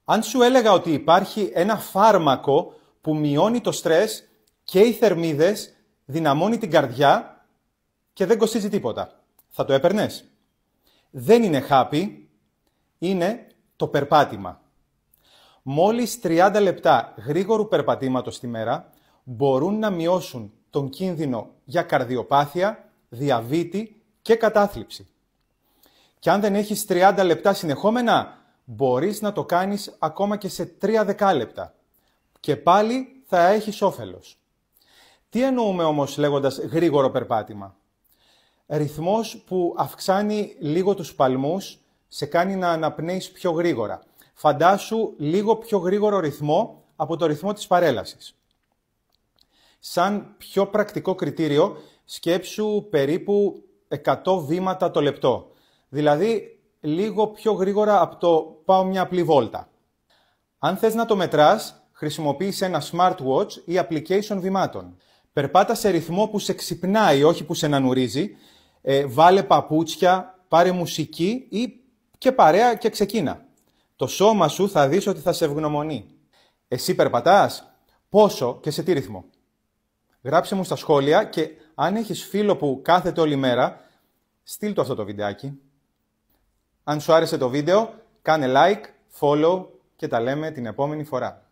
Αν σου έλεγα ότι υπάρχει ένα φάρμακο που μειώνει το στρες και οι θερμίδες, δυναμώνει την καρδιά και δεν κοστίζει τίποτα, θα το έπαιρνες? Δεν είναι χάπι, είναι το περπάτημα. Μόλις 30 λεπτά γρήγορου περπατήματος τη μέρα μπορούν να μειώσουν τον κίνδυνο για καρδιοπάθεια, διαβήτη και κατάθλιψη. Και αν δεν έχεις 30 λεπτά συνεχόμενα, μπορείς να το κάνεις ακόμα και σε 3 δεκάλεπτα. Και πάλι θα έχεις όφελος. Τι εννοούμε όμως λέγοντας γρήγορο περπάτημα? Ρυθμός που αυξάνει λίγο τους παλμούς, σε κάνει να αναπνέεις πιο γρήγορα. Φαντάσου λίγο πιο γρήγορο ρυθμό από το ρυθμό της παρέλασης. Σαν πιο πρακτικό κριτήριο, σκέψου περίπου 100 βήματα το λεπτό. Δηλαδή, λίγο πιο γρήγορα από το πάω μια απλή βόλτα. Αν θες να το μετράς, χρησιμοποίησε ένα smartwatch ή application βημάτων. Περπάτα σε ρυθμό που σε ξυπνάει, όχι που σε νανουρίζει. Βάλε παπούτσια, πάρε μουσική ή και παρέα και ξεκίνα. Το σώμα σου θα δεις ότι θα σε ευγνωμονεί. Εσύ περπατάς? Πόσο και σε τι ρυθμό? Γράψε μου στα σχόλια και αν έχεις φίλο που κάθεται όλη μέρα, στείλ του αυτό το βιντεάκι. Αν σου άρεσε το βίντεο, κάνε like, follow και τα λέμε την επόμενη φορά.